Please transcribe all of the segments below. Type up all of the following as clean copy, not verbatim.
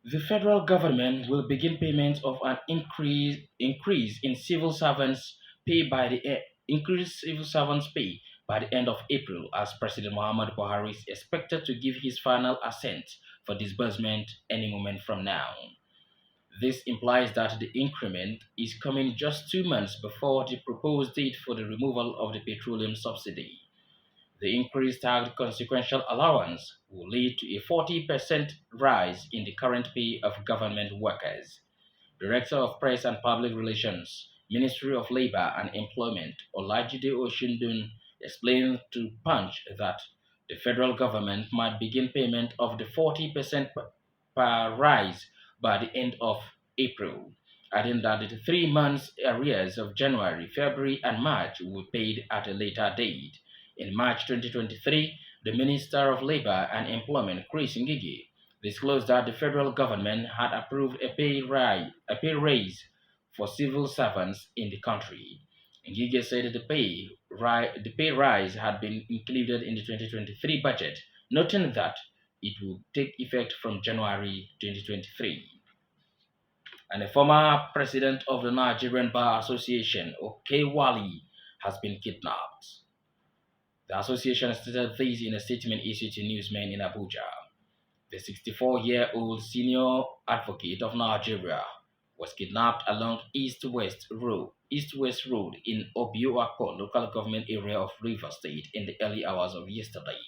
The federal government will begin payment of an increase in civil servants pay by the increased civil servants pay by the end of April, as President Muhammad Buhari is expected to give his final assent for disbursement any moment from now. This implies that the increment is coming just 2 months before the proposed date for the removal of the petroleum subsidy. The increased tagged consequential allowance will lead to a 40% rise in the current pay of government workers. Director of Press and Public Relations, Ministry of Labor and Employment, Olajide Oshindun, explained to Punch that the federal government might begin payment of the 40% per rise by the end of April, adding that the 3 months arrears of January, February, and March will be paid at a later date. In March 2023, the Minister of Labor and Employment, Chris Ngigi, disclosed that the federal government had approved a pay raise for civil servants in the country. Ngige said the pay rise had been included in the 2023 budget, noting that it will take effect from January 2023. And the former president of the Nigerian Bar Association, Okewali, has been kidnapped. The association stated this in a statement issued to newsmen in Abuja. The 64-year-old senior advocate of Nigeria was kidnapped along East-West Road in Obiuako local government area of Rivers State in the early hours of yesterday.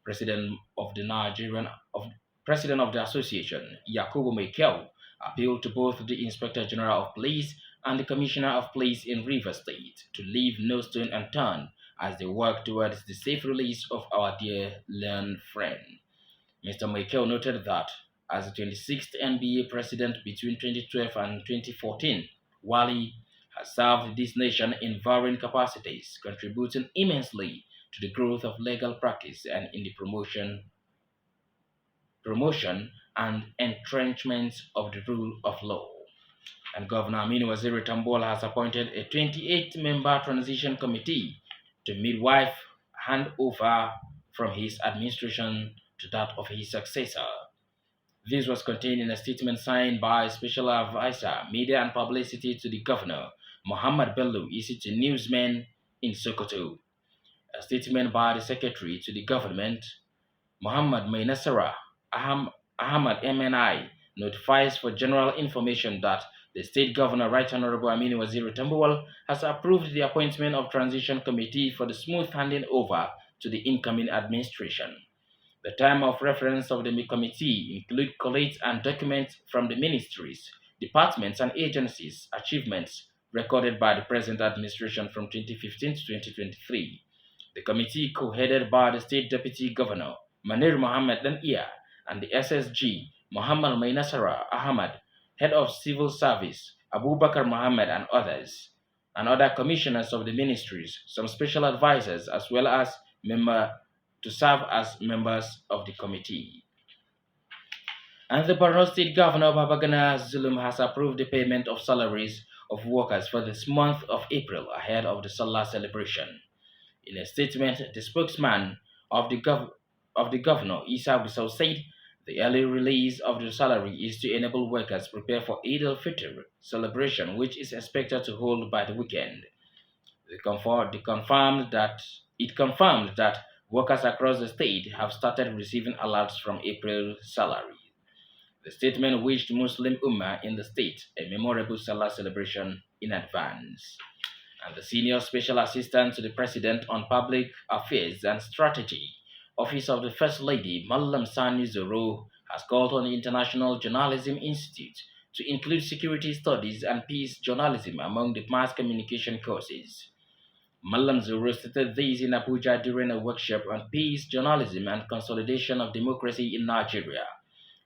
President of the Nigerian of President of the association, Yakubu Mekel, appealed to both the Inspector General of Police and the Commissioner of Police in Rivers State to leave no stone unturned as they work towards the safe release of our dear learned friend. Mr. Michael noted that as the 26th NBA president between 2012 and 2014, Wali has served this nation in varying capacities, contributing immensely to the growth of legal practice and in the promotion and entrenchment of the rule of law. And Governor Aminu Waziri Tambol has appointed a 28-member transition committee to midwife handover from his administration to that of his successor. This was contained in a statement signed by Special Advisor, Media and Publicity to the Governor, Muhammad Bello, issued to newsmen in Sokoto. A statement by the Secretary to the Government, Muhammad Mainasara Ahmad MNI, notifies for general information that the State Governor, Right Honorable Aminu Waziri Tambuwal, has approved the appointment of Transition Committee for the smooth handing over to the incoming administration. The time of reference of the committee include collates and documents from the ministries, departments, and agencies' achievements recorded by the present administration from 2015 to 2023. The committee, co-headed by the State Deputy Governor, Manir Mohammed Dania, and the SSG, Muhammad Mainasara Ahmad, Head of Civil Service, Abubakar Mohammed, and others, and other commissioners of the ministries, some special advisors, as well as to serve as members of the committee. And the Borno State Governor Babagana Zulum has approved the payment of salaries of workers for this month of April ahead of the Salah celebration. In a statement, the spokesman of the governor, Isa Gusau, said the early release of the salary is to enable workers prepare for Eid al-Fitr celebration, which is expected to hold by the weekend. It confirmed that workers across the state have started receiving alerts from April salary. The statement wished Muslim Ummah in the state a memorable Salah celebration in advance. And the Senior Special Assistant to the President on Public Affairs and Strategy, Office of the First Lady, Mallam Sani Zoro, has called on the International Journalism Institute to include security studies and peace journalism among the mass communication courses. Mallam Zoro stated this in Abuja during a workshop on peace journalism and consolidation of democracy in Nigeria.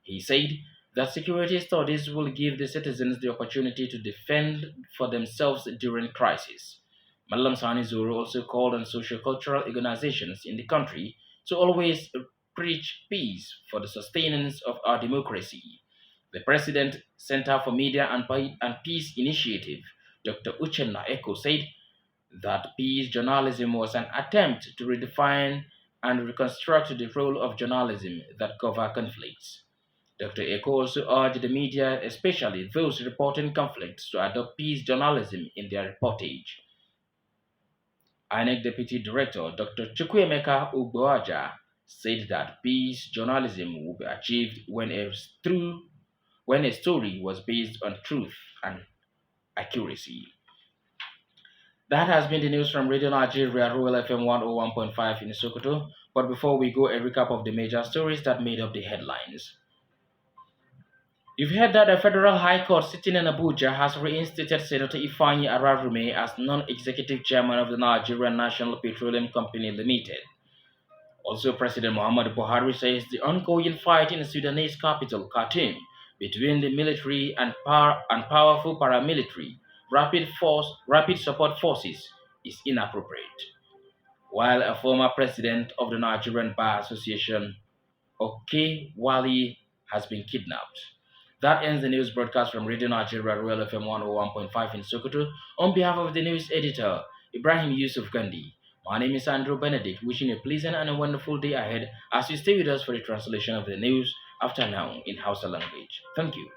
He said that security studies will give the citizens the opportunity to defend for themselves during crisis. Mallam Sani Zoro also called on socio-cultural organizations in the country to always preach peace for the sustenance of our democracy. The President Center for Media and Peace Initiative, Dr. Uchenna Eko, said that peace journalism was an attempt to redefine and reconstruct the role of journalism that cover conflicts. Dr. Eko also urged the media, especially those reporting conflicts, to adopt peace journalism in their reportage. INEC Deputy Director Dr. Chukwuemeka Ugboaja said that peace journalism will be achieved when a story was based on truth and accuracy. That has been the news from Radio Nigeria, Royal FM 101.5 in Sokoto. But before we go, a recap of the major stories that made up the headlines. You've heard that the Federal High Court sitting in Abuja has reinstated Senator Ifeanyi Ararume as non-executive chairman of the Nigerian National Petroleum Company Limited. Also, President Muhammadu Buhari says the ongoing fight in the Sudanese capital, Khartoum, between the military and powerful paramilitary rapid support forces is inappropriate. While a former president of the Nigerian Bar Association, Oke Wali, has been kidnapped. That ends the news broadcast from Radio Nigeria Royal FM 101.5 in Sokoto. On behalf of the news editor, Ibrahim Yusuf Gandhi, my name is Andrew Benedict, wishing you a pleasant and a wonderful day ahead as you stay with us for the translation of the news after now in Hausa language. Thank you.